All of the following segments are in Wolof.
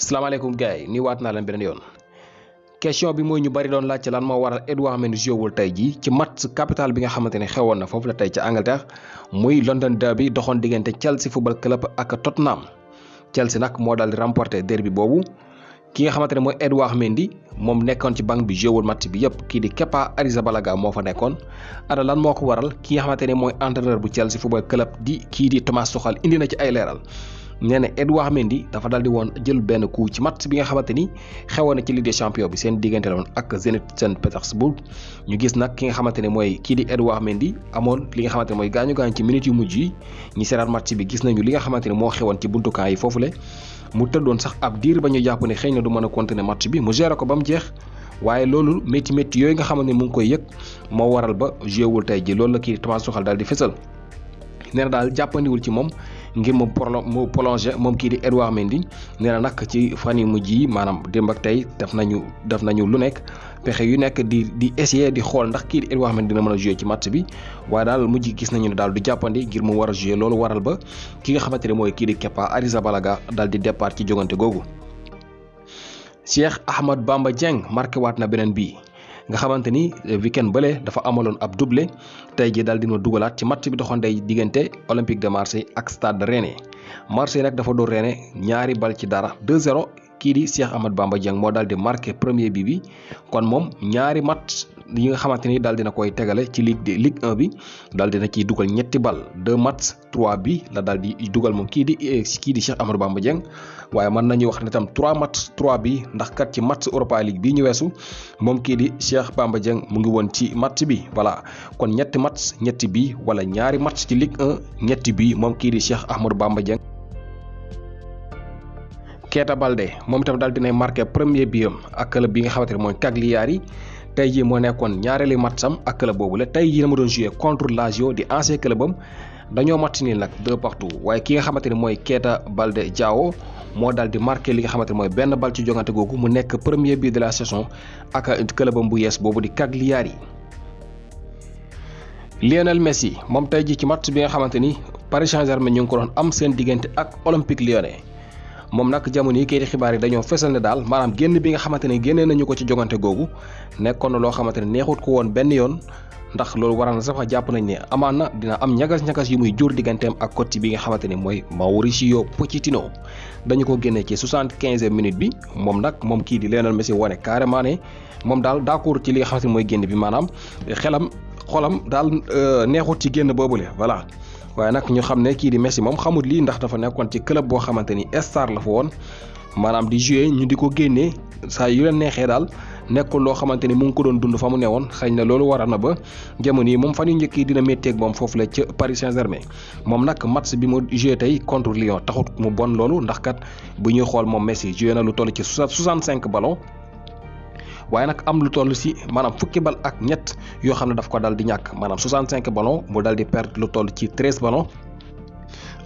salaamaaleykum gars yi nii waat naa leen beneen yoon question bi mooy ñu bari doon laajte lan moo waral Édouard Mendy joué tey jii ci match capital bi nga xamante ne xewoon na foofu la tey ca Angleterre muy London derby doxoon diggante Chelsea football club ak Tottenham. Chelsea nag moo daal di remporter derby boobu ki nga xamante ne mooy Édouard Mendy moom nekkoon ci banc bi joué match bi yëpp kii di Kepa Arrizabalaga moo fa nekkoon. ana lan moo ko waral ki nga xamante ne mooy entraîneur bu Chelsea football club di kii di Thomas Tuchel indi na ci ay leeral. nee na Édouard Mendy dafa daal di woon jël benn coup ci match bi nga xamante ni xewoon na ci Ligue des Champions bi seen diggante la woon ak Zenit Saint Pétersbourg ñu gis nag ki nga xamante ne mooy kii di Édouard Mendy amoon li nga xamante ne mooy gaañu ci minutes yu mujj yi ñi seeraat match bi gis nañu li nga xamante ne moo xewoon ci buntu camp yi foofule mu tëddoon sax ab diir ba ñu jàpp ne xëy na du mën a continuer match bi mu géré ko ba mu jeex waaye loolu métti yooyu nga xamante ne mu ngi koy yëg moo waral ba joué wul tey ji loolu la kii Thomas Tuchel daal di fësal nee na daal jàppandiwul ci moom ngir mu prolongé moom kii di Édouard Mendy nee na nag ci fan yu mujj yi maanaam démb ak tey def nañu lu nekk pexe yu nekk di essayer di xool ndax kii di Édouard Mendy dina mën a joué ci match bi waaye daal mujj gis nañu ne daal du jàppandi ngir mu war a joué loolu waral ba ki nga xamante ne mooy kii di Kepa Arrizabalaga daal di départ ci jogante googu. Cheikhou Bamba Dieng marqué waat na beneen bii nga xamante ni weekend bële dafa amaloon ab doublé tey ji daal dina dugalaat ci match bi doxoon day diggante Olympique de Marseille ak Stade de Rennais Marseille nag dafa door Rennais ñaari bal ci dara 2-0 kii di Cheikhou Bamba Dieng moo daal di marqué premier bi kon moom ñaari match yi nga xamante ni daal dina koy tegale ci Ligue 1 bi daal dina ciy dugal ñetti bal 2 match 3 bi la daal di dugal moom kii di Cheikhou Bamba Dieng waaye mën nañu wax ne tam 3 match 3 bi ndax kat ci match Europa League bii ñu weesu moom kii di Cheikhou Bamba Dieng mu ngi woon ci match bi voilà kon ñetti match ñetti bi wala ñaari match ci Ligue 1 ñetti bi moom kii di Cheikhou Bamba Dieng. Keita Baldé moom itam daal dinay marqué premier biam ak club bi nga xamante ne mooy Cagliari tey jii moo nekkoon ñaareeli matcham ak club boobu la tey jii na ma doon joué contre Lazio di ancien clubam dañoo match nii nag 2-2 waaye ki nga xamante ne mooy Keita Baldé diao moo daal di marqué li nga xamante ne mooy benn bal ci jogante googu mu nekk premier but de la saison ak clubam bu yees boobu di Cagliari. Lionel Messi moom tey jii ci match bi nga xamante ni Paris Saint-Germain ñu ngi ko doon am seen diggante ak Olympique Lyonnais moom nag jamono yi kayiti xibaar yi dañoo fesal ne daal maanaam génn bi nga xamante ne génnee nañu ko ci jogante googu nekkoon na loo xamante ne neexut ko woon benn yoon ndax loolu waral na sax jàpp nañ ne amaan na dina am ñagas-ñagas yu muy jur digganteem ak coach bi nga xamante ne mooy Mauricio Pochettino dañu ko génnee ci 75e minute bi moom kii di Lionel Messi wane carrément ne moom daal d'accord ci li nga xamante ne mooy génn bi maanaam xolam daal neexut ci génn boobule voilà. waaye nag ñu xam ne kii di Messi moom xamul lii ndax dafa nekkoon ci club boo xamante ni star la fa woon maanaam di jouer ñu di ko génnee saa yu leen neexee daal nekkul loo xamante ni mu ngi ko doon dund fa mu newoon xëy na loolu waral na ba jamono yi moom fan yu njëkk yi dina métteeg moom foofu la ca Paris Saint-Germain moom nag match bi mu joué tey contre Lyon taxut mu bon loolu ndax kat bu ñuy xool moom Messi joué na lu toll ci 65 ballons. waaye nag am lu toll si maanaam fukki bal ak ñett yoo xam ne daf ko dal di ñàkk maanaam 65 ballons mu dal di perdre lu toll ci 13 ballons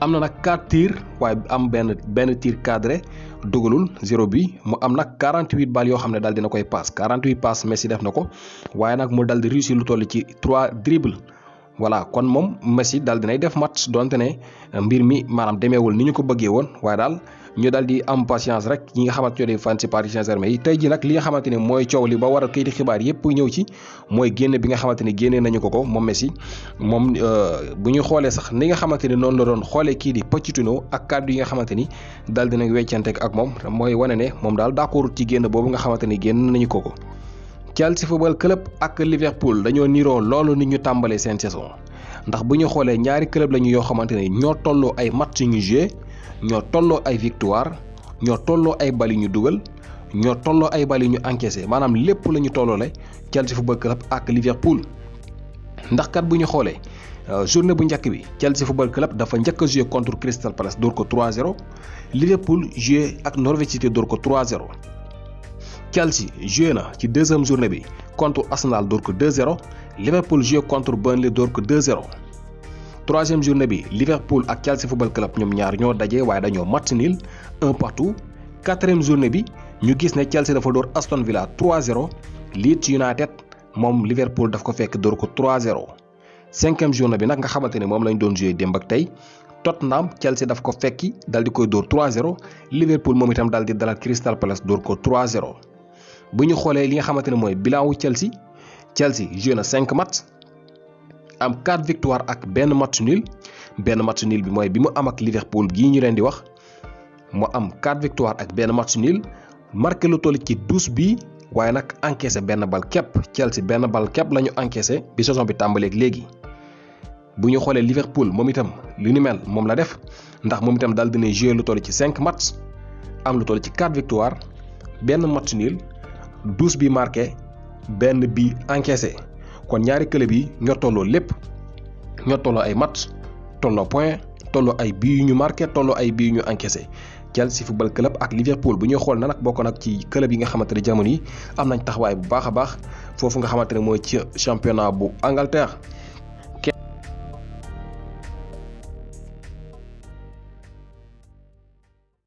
am na nag 4 tirs waaye am benn tir cadré dugalul 0 bi mu am nag 48 balles yoo xam ne daal dina koy passe 48 passes Messi def na ko waaye nag mu dal di réussir lu toll ci 3 dribbles voilà kon moom Messi daal dinay def match donte ne mbir mi maanaam demeewul ni ñu ko bëggee woon waaye daal ñu daal di am patience rek ñi nga xamante ñoo di fan ci Paris Saint-Germain yi tey ji nag li nga xamante ne mooy coow li ba waral kayiti xibaar yëpp ñëw ci mooy génne bi nga xamante ne génnee nañu ko moom Messi moom bu ñu xoolee sax ni nga xamante ne noonu la doon xoolee kii di Pochettino ak kàddu yi nga xamante ni daal dinañ weccante ak moom mooy wane ne moom daal d'accord ci génn boobu nga xamante ni génn nañu ko Chelsea football club ak Liverpool dañoo niroo loolu ni ñu tàmbalee seen saison ndax bu ñu xoolee ñaari club lañu yoo xamante ne ñoo tolloo ay match ñu joué ñoo tolloo ay victoire ñoo tolloo ay bal yu ñu dugal ñoo tolloo ay bal yu ñu encaissé maanaam lépp la ñu tolloole Chelsea football club ak Liverpool ndax kat bu ñu xoolee journée bu njëkk bi Chelsea football club dafa njëkk a joué contre Crystal Palace door ko 3-0 Liverpool joué ak Norwich City door ko 3-0 Chelsea joué na ci deuxième journée bi contre Arsenal door ko 2-0 Liverpool joué contre Burnley door ko 2-0 troisième journée bi Liverpool ak Chelsea football club ñoom ñaar ñoo daje waaye dañoo match nul 1-1 quatrième journée bi ñu gis ne Chelsea dafa door Aston Villa 3-0 Leeds United moom Liverpool daf ko fekk door ko 3-0 cinquième journée bi nag nga xamante ne moom lañ doon joué démb ak tey Tottenham Chelsea daf ko fekki dal di koy dóor 3-0 Liverpool moom itam dal di dalal Crystal Palace dóor ko 3-0 bu ñu xoolee li nga xamante ne mooy bilan wu Chelsea joué na 5 match am 4 victoire ak benn match nul bi mooy bi mu am ak Liverpool gii ñu leen di wax mu am 4 victoire ak benn match nul marqué lu toll ci 12 bi waaye nag encaissé benn bal képp Chelsea benn bal képp la ñu encaissé bi saison bi tàmbaleeg léegi. bu ñu xoolee Liverpool moom itam li ni mel moom la def ndax moom itam daal dina joué lu toll ci 5 match am lu toll ci 4 victoire benn match nul 12 bi marqué benn bi encaissé kon ñaari club yi ñoo tolloo lépp ñoo tolloo ay match tolloo point tolloo ay bii yu ñu marqué tolloo ay bii yu ñu encaissé Chelsea football club ak Liverpool bu ñuy xool na nag bokk nag ci club yi nga xamante ne jamono yi am nañ taxawaay bu baax a baax foofu nga xamante ne mooy ci championnat bu Angleterre